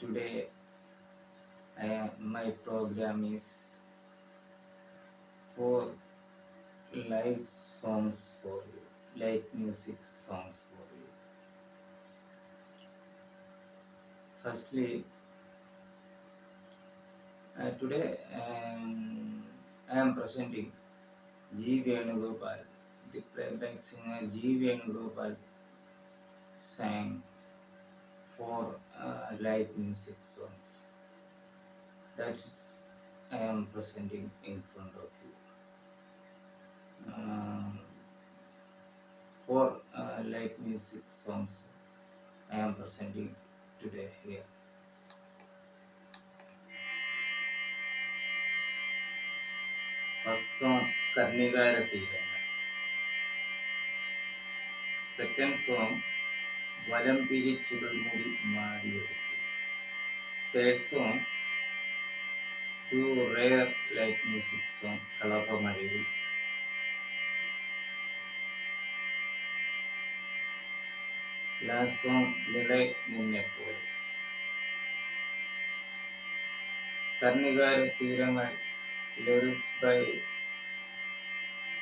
Today, my program is for live songs for you, live music songs for you. Firstly, today I am presenting G. Venugopal. The playback singer G. Venugopal sang for live music songs. That's I am presenting in front of you. For live music songs I am presenting today here. First song Karnigara Teerangal. Second song Valampiri Chirulmudi Maadiyoduttu. Third song two rare live music song Kalapamazhil. Last song Nilai Ninnepole. Karnigara Teerangal lyrics by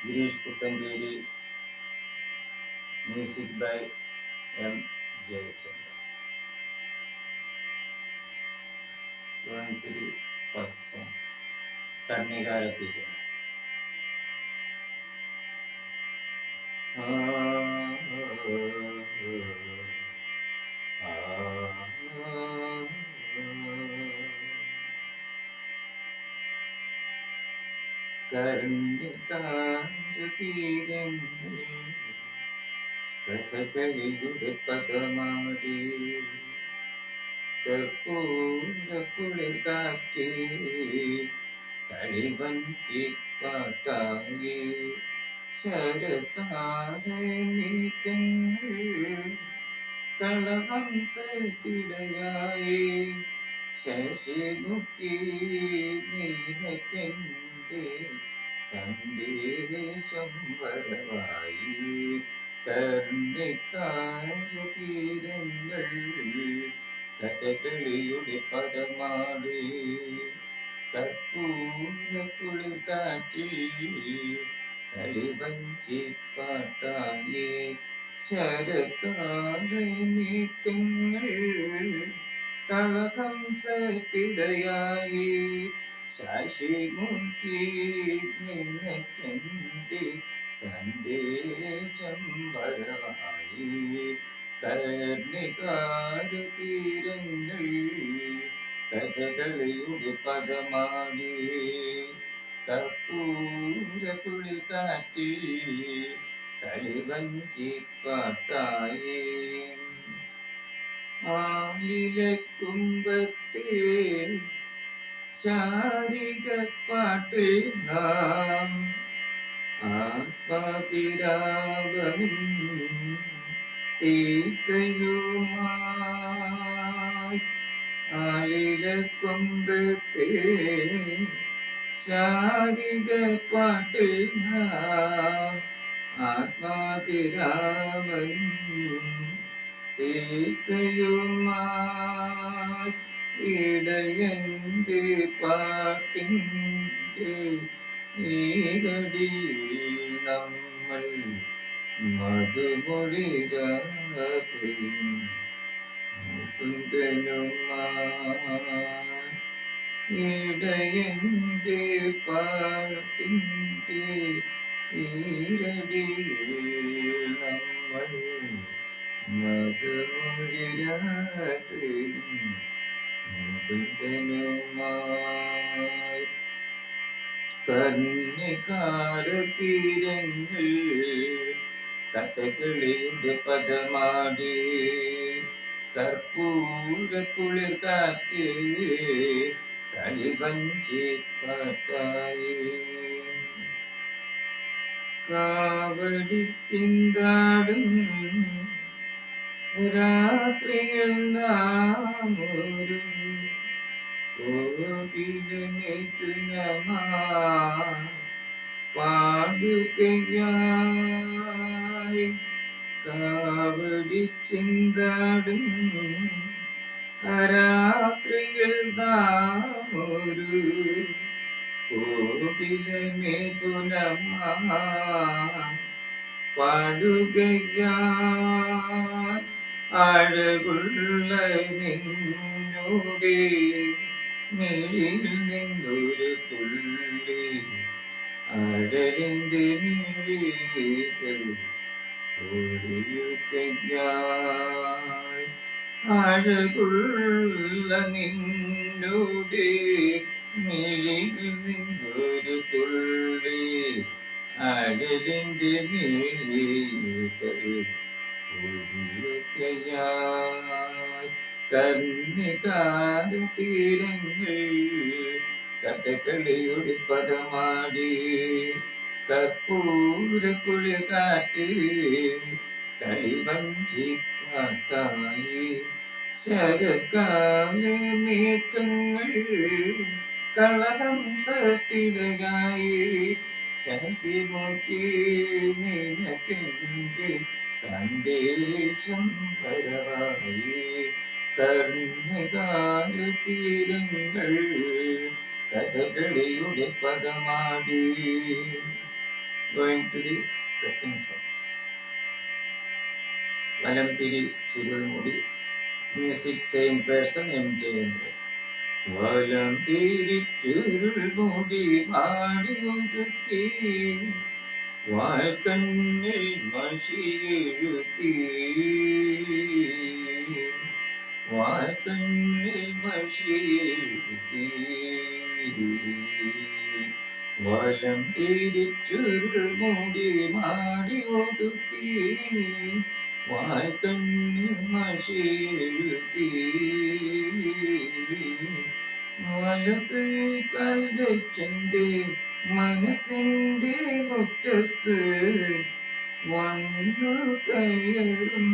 Girish Puthanjeri, music by M. Jayachandra. Going to the first song Karnigara Teerangal. കർണികാരതീരങ്ങൾ കഥകളിയുടെ പദമാടി കർപ്പൂരക്കുളിർ കാറ്റ് കളിവഞ്ചി പാട്ടായി ശരതാര നീക്കങ്ങൾ കളഹംസ പിടയായി ശശിമുഖി നീലക്കെന്റെ സന്ദേശം വരവായി കർണികാരതീരങ്ങൾ കഥകളിയുടെ പദമാടി കർപ്പൂരക്കുളിർ കാറ്റിൽ കളിവഞ്ചി പാട്ടായി ശരകാല നീക്കങ്ങൾ കളഹംസ പിടയായി ശശിമുഖി നിനക്കെന്റെ സന്ദേശം വരവായി കർണികാരതീരങ്ങൾ കഥകളിയുടെ പദമാടി കർപ്പൂരക്കുളിർ കാറ്റിൽ കളിവഞ്ചി പാട്ടായി ആലിലക്കുമ്പത്തെ ശാരിക പാട്ടിൽ നാം ആത്മപിരാവനും സീതയുമായി ആലിലക്കുമ്പത്തെ ശാരിക പാട്ടിൽ നാം ആത്മാഭിരാമൻ സീതയുമായി ഇടയന്റെ പാട്ടിൻ്റെ ഈരടിയിൽ നമ്മൾ മധുമൊഴി രാത്രിയും മുകുന്ദനുമായി ഇടയന്റെ പാട്ടിൻ്റെ ഈരടിയിൽ നമ്മൾ മധുമൊഴി രാത്രിയും മുകുന്ദനുമായി കർണികാരതീരങ്ങൾ കഥകളിയുടെ പദമാടി കർപ്പൂരക്കുളിർ കാറ്റ് കളിവഞ്ചി പാട്ടായി കാവടി ചിന്താടും രാത്രിയിൽ നാം ഒരു പാടുകയായി കാവടി ചിന്താടും രാത്രിയിൽ നാമൊരു കോകില മിഥുനമാ പാടുകയായി അഴകുള്ള നിന്നുടെ മിഴിയിൽ നിന്നൊരു തുള്ളി അഴലിന്റെ മിഴികൾ ഒഴിയുകയായി അഴകുള്ള നിന്നുടെ മിഴിയിൽ നിന്നൊരു തുള്ളി അഴലിന്റെ മിഴികൾ ഒഴിയുകയായി കന്നികാര തീരങ്ങൾ കഥകളിയുടെ പദമാടി കർപ്പൂര കുളി കാറ്റ് കളിവഞ്ചി കാട്ടായി ശരകാല മേഘങ്ങൾ കളഹംസത്തിലയായി ശശിമുഖി നിനക്കെന്റെ സന്ദേശം വരവായി കർണകാല തീരങ്ങൾ കഥകളിയുടെ പദമാടി. Going to the second song. വലംപിരി ചുരുൾമുടി. Music same person M. Jayendra. വലംപിരി ചുരുൾമുടി പാടി ഒതുക്കി വാൽക്കണ്ണിൽ മഷിയെഴുതി വാൽക്കണ്ണിൽ മഷിയെഴുതി വലംപിരി ചുരുൾമുടി മാടി ഒതുക്കി വാൽക്കണ്ണിൽ മഷിയെഴുതി വലത് കൽവെച്ചെന്റെ മനസ്സിന്റെ മുറ്റത്ത് വന്നു കയറും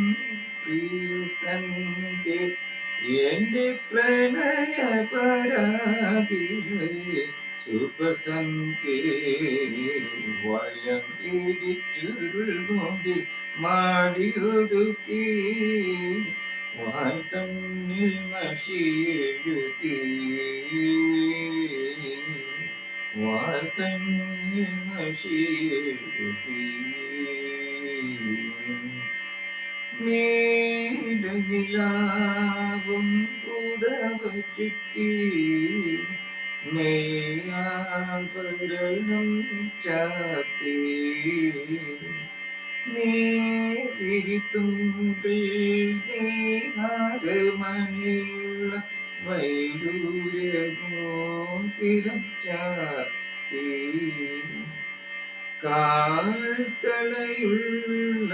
പ്രിയ സന്ധ്യ എന്റെ പ്രണയ പരാതിലെ ശുഭസന്ധ്യ വലംപിരി ചുരുൾമുടി മാടിയൊതുക്കി വാൽക്കണ്ണിൽ മഷിയെഴുതി വാൽക്കണ്ണിൽ മഷിയെഴുതി മേടനിലാവും പുടവ ചുറ്റി നെയ്യാഭരണം ചാത്തി നേരിത്തുമ്പിൽ നീഹാരമണിയുള്ള വൈഡൂര്യമോതിരം ചാത്തി കാൽത്തളയുള്ള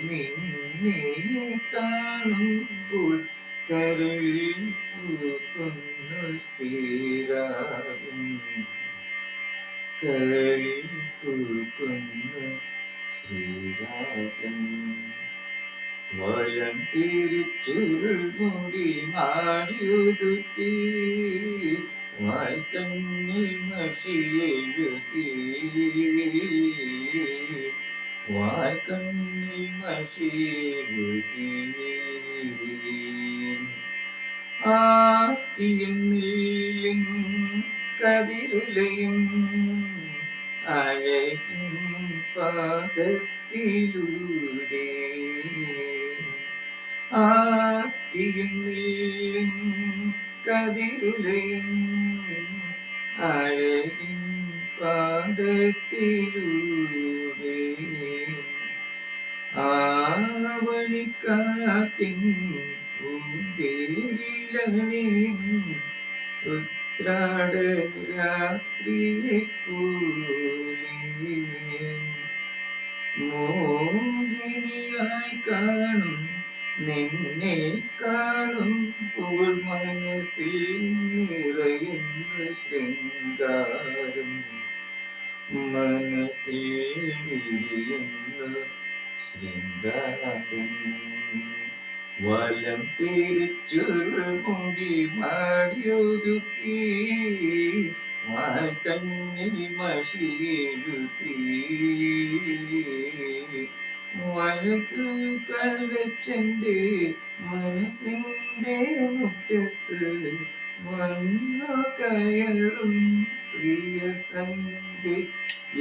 നിന്നെ കാണുമ്പോൾ കരളിൽ പൂക്കുന്നു ശ്രീരാഗം കരളിൽ പൂക്കുന്നു ശ്രീരാഗം വലംപിരി ചുരുൾമുടി മാടിയൊതുക്കി വാൽക്കണ്ണിൽ മഷിയെഴുതി വാൽക്കണ്ണിൽ മഷിയെഴുതി ആറ്റിയെന്നില്ലിൻ കതിരുലയും അഴകിൻ പാദത്തിലൂടെ ആറ്റിയെന്നില്ലിൻ കതിരുലയും അഴകിൻ പാദത്തിലൂടെ ആവണിക്കാറ്റിൻ പൂന്തേരിലണിയും ഉത്രാട രാത്രിയെ പോലെ മോഹിനിയായി കാണും നിന്നെ കാണുമ്പോൾ മനസ്സിൽ നിറയുന്ന ശൃംഗാരം മനസ്സിൽ വിരിയുന്ന ശൃംഗാരം വലംപിരി ചുരുൾമുടി മാടിയൊതുക്കി വാൽക്കണ്ണിൽ മഷിയെഴുതി വലതുകാൽ വെച്ചെന്റെ മനസ്സിന്റെ മുറ്റത്ത് വന്നു കയറും പ്രിയ സന്ധി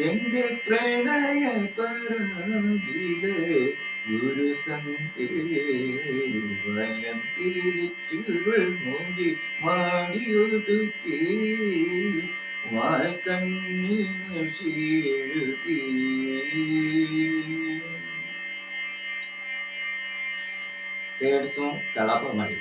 എന്റെ പ്രണയ പരാഗില് ഗുരു സന്ധി വലം പിരിച്ചുകൾ മൂടി മാടിയൊതുക്കി വാൽക്കണ്ണിൽ മഷിയെഴുതി. Third song, Kalapamari.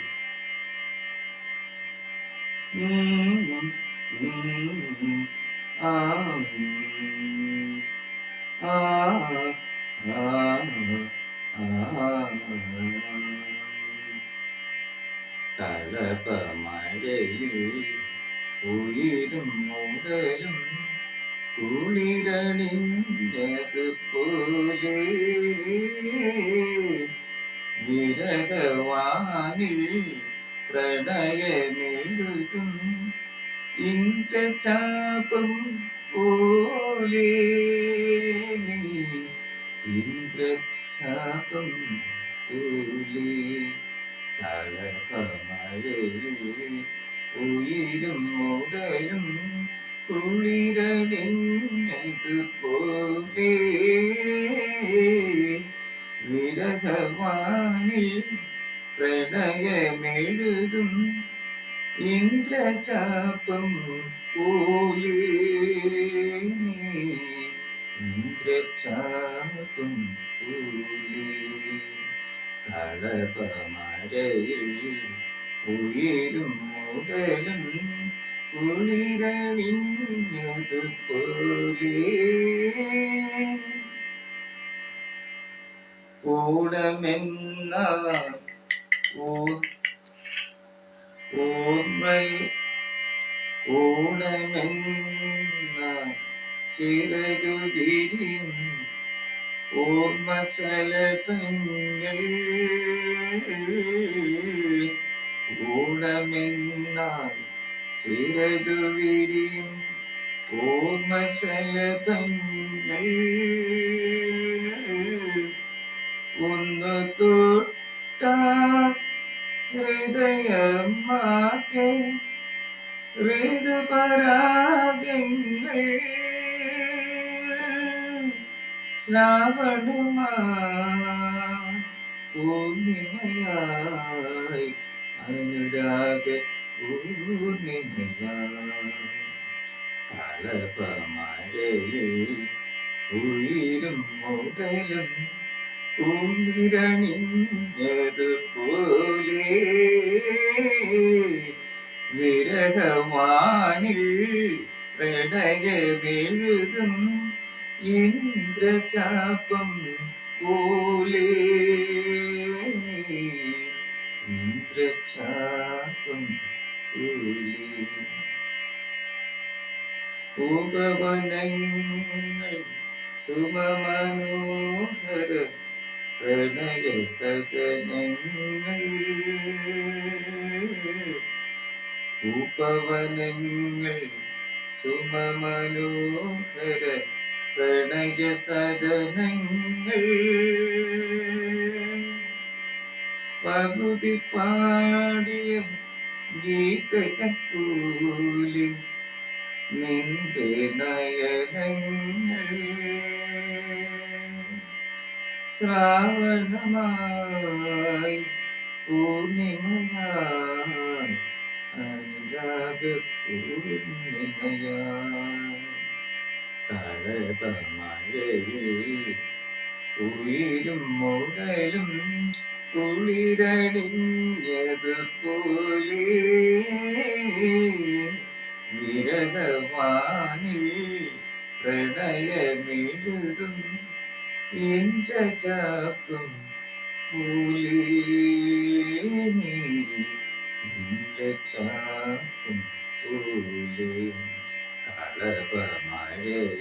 കളപമഴയിൽ ഉയിരും മുടലും കുളിരണിഞ്ഞതുപോലെ വിരഹവാനിൽ പ്രണയമെഴുതും ഇന്ദ്രചാപം പോലെ നീ ഇന്ദ്രചാപം പോലെ കളപമഴയിൽ ഉയിരും മുടലും കുളിരണിഞ്ഞതുപോലെ വിരഹവാനിൽ പ്രണയമെഴുതും ഇന്ദ്രചാപം പോലെ നീ ഇന്ദ്രചാപം പോലെ കളപമഴയിൽ ഉയിരും മുടലും കുളിരണിഞ്ഞതുപോലെ ഓടമെന്ന ഓടമെന്ന ചിറകു വിരിയും ഓർമ്മശലഭങ്ങൾ ഓടമെന്ന ചിറകു വിരിയും ഓർമ്മശലഭങ്ങൾ ഒന്ന് തൊട്ട ഹൃദയമാകെ ഋതുപരാഗങ്ങൾ പൂർണിമയായി അനുരാഗ പൂർണിമയായി കളപമഴയിൽ ഉയിരും മുടലും കുളിരണിഞ്ഞതുപോലെ വിരഹവാനിൽ പ്രണയമെഴുതും ഇന്ദ്രചാപം പോലെ ഇന്ദ്രചാപം പോലെ ഉപവനങ്ങൾ സുമമനോഹര പ്രണയ സദനങ്ങൾ ഉപവനങ്ങൾ സുമമനോഹര പ്രണയ സദനങ്ങൾ പകുതി പാടിയ ഗീതകക്കൂലി നിന്റെ നയനങ്ങൾ ശ്രാവണമായി പൂർണിമയായി അനുരാഗ പൂർണിമയായി കളപമഴയിൽ ഉയിരും മുടലും കുളിരണിഞ്ഞതുപോലെ വിരഹവാനിൽ പ്രണയമെഴുതും ഇന്ദ്രചാപം പോലെ നീ ഇന്ദ്രചാപം പോലെ കളപമഴയിൽ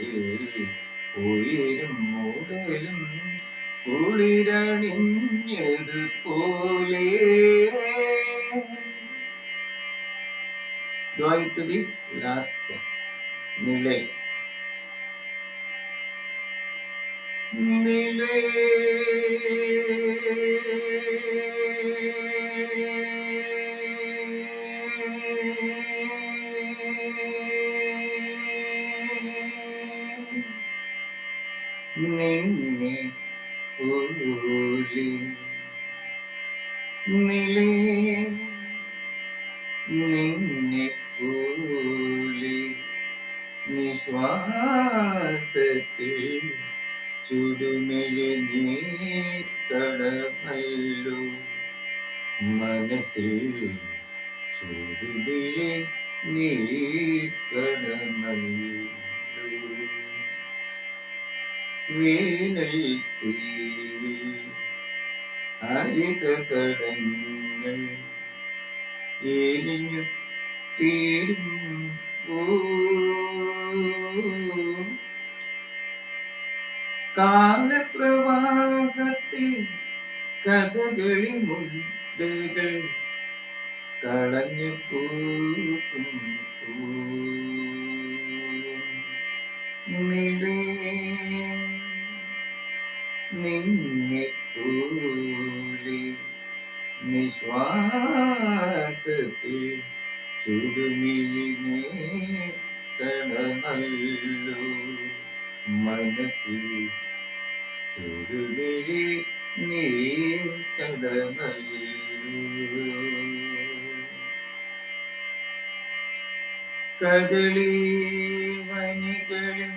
ഉയിരും മുടലും കുളിരണിഞ്ഞതുപോലെ. Going to the last song, Nilai. നിലേ നിന്നെ പോലെ നിലേ നിന്നെ പോലെ നിശ്വാസത്തിൽ ചുടുമെഴുനീർക്കടമല്ലോ മനസ്സിൽ ചുടുമിഴി നീർക്കടമല്ലോ വേനൽ തീയിൽ ഹരിത തടങ്ങൾ എരിഞ്ഞു തീരും കാലപ്രവാഹത്തിൽ കഥകളി മുദ്രകൾ കളഞ്ഞു പൂക്കും നിലേ നിന്നെ പോലെ നിശ്വാസത്തിൽ ചുടുമിഴി നീർക്കടമല്ലോ മനസ്സിൽ ചുടുമിഴി നീർക്കടമല്ലോ കദളി വനികളിൽ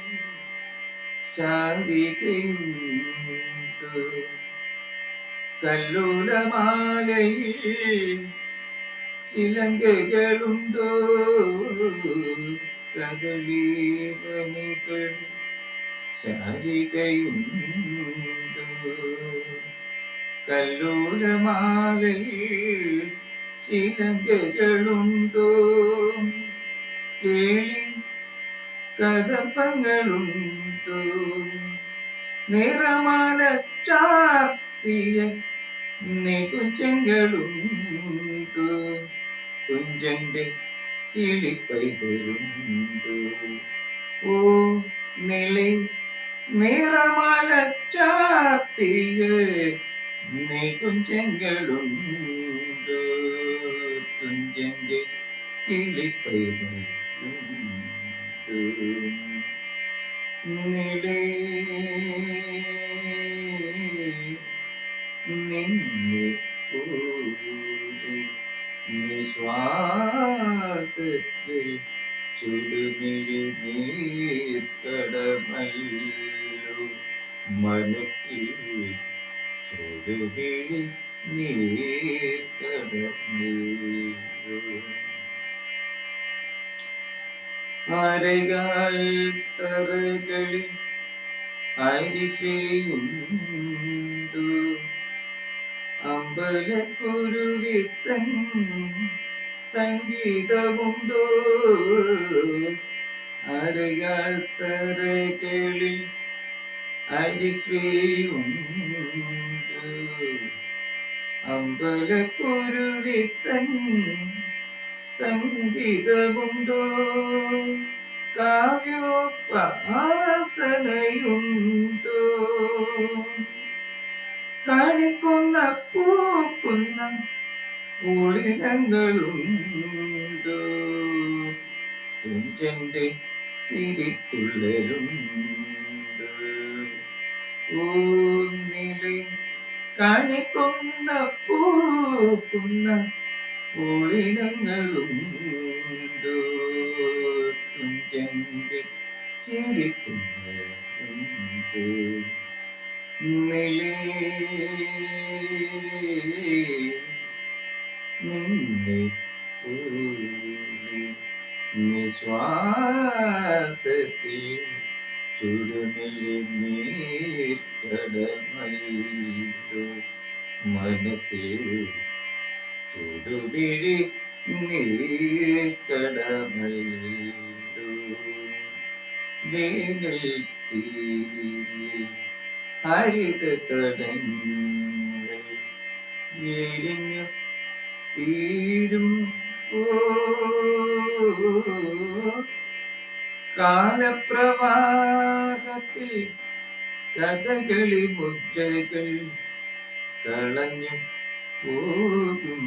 ശാരികയുണ്ട് കല്ലുലമാലയിൽ ചിലങ്കകളുണ്ടോ കദളി വനികളിൽ ശാരികയുണ്ടോ കല്ലുലമാലയിൽ ചിലങ്കകളുണ്ടോ കേളി കദംബങ്ങളുണ്ടോ നിറമാല ചാർത്തിയ നികുഞ്ചങ്ങളുണ്ടോ തുഞ്ചന്റെ കിളിപ്പൈതലുണ്ടോ ഓ നിളി നിറമാല ചാർത്തിയ നികുഞ്ചങ്ങളുണ്ടോ തുഞ്ചന്റെ കിളിപ്പൈതലുണ്ടോ നിലേ നിന്നെ പോലെ നിശ്വാസത്തിൽ ചുടുമിഴി നീർക്കടമല്ലോ മനസ്സിൽ ചുടുമിഴി നീർക്കടമല്ലോ അരകാൽ തറകളിൽ ഹരിശ്രീയുണ്ടു അമ്പലക്കുരുവിത്തൻ സംഗീതമുണ്ടോ അരകാൽ തറകളിൽ ഹരിശ്രീയുണ്ടു അമ്പലക്കുരുവിത്തൻ സംഗീതമുണ്ടോ കാവ്യോപാസനയുണ്ടോ കാണിക്കുന്ന പൂക്കുന്ന ഒളിടങ്ങളുണ്ടോ തുഞ്ചന്റെ തിരിത്തുള്ളലുണ്ടോ ഓ നിലി കാണിക്കുന്ന പൂക്കുന്ന ഒളിനങ്ങളുണ്ടോ തുഞ്ചന്റെ ചിരിത്തുന്നുണ്ടോ നിലേ നിന്നെ പോലെ നിശ്വാസത്തിൽ ചുടുമിഴി നീർക്കടമല്ലോ മനസ്സിൽ ചുടുമിഴി നീർക്കടമല്ലോ വേനൽ തീയിൽ ഹരിത തടങ്ങൾ എരിഞ്ഞു തീരും കാലപ്രവാഹത്തിൽ കഥകളി മുദ്രകൾ കളഞ്ഞു പോകും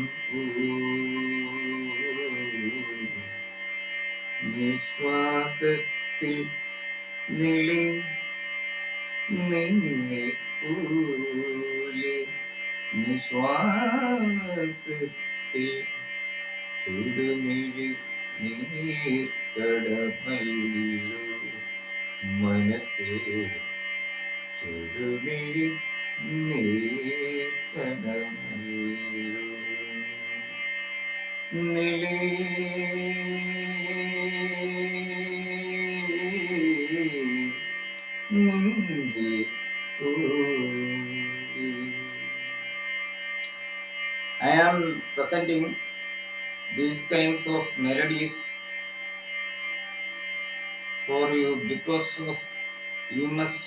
നിശ്വാസത്തിൽ നിളി നിന്നെ പോലെ നിശ്വാസത്തിൽ ചുടുമിഴി നീർക്കടമല്ലോ മനസ്സിൽ ചുടുമിഴി നീർക്കടമല്ലോ നിളി നിന്റെ പോലെ. I am presenting these kinds of melodies for you because of you must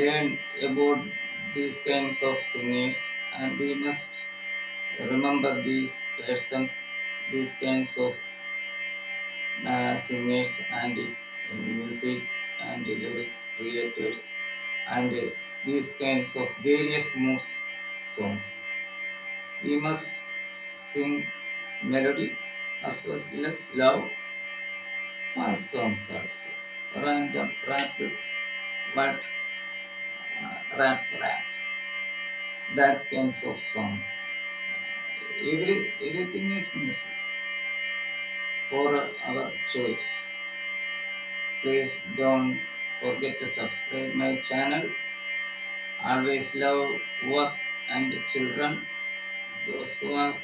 learn about these kinds of singers, and we must remember these persons, these kinds of singers and music and lyrics creators and these kinds of various moods songs. We must sing melody as well as love fast songs also. Random, rapid, but rap, that kinds of song. Everything is music for our choice. Please don't forget to subscribe my channel. Always love work and children. Those who are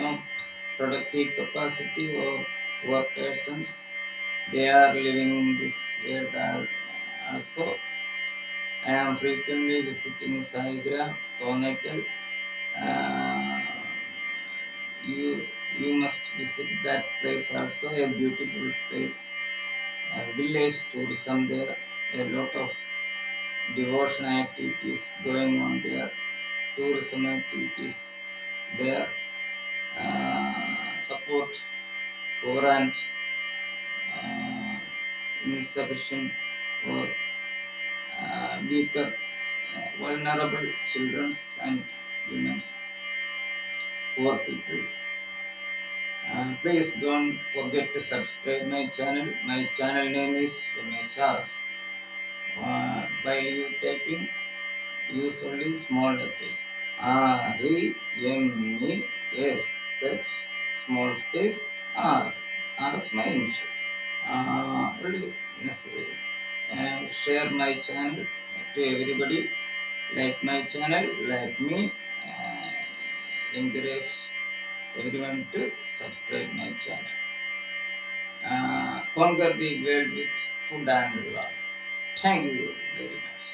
not productive capacity or work persons, they are living in this world also. I am frequently visiting Saigra, Tonekal. Uh, you you must visit that place also, a beautiful place. Village tourism there, a lot of devotion activities going on there, tourism activities there, support poor and uh, insufficient or weaker, vulnerable children and women, poor people. Please don't forget to subscribe my channel. My channel name is Ramesh Ars. While you typing, use only small letters. REMESH small space Rs. Rs my initial. Only necessary. And share my channel to everybody. Like my channel, like me. Encourage everyone to subscribe my channel. Conquer the world with food and love. Thank you very much.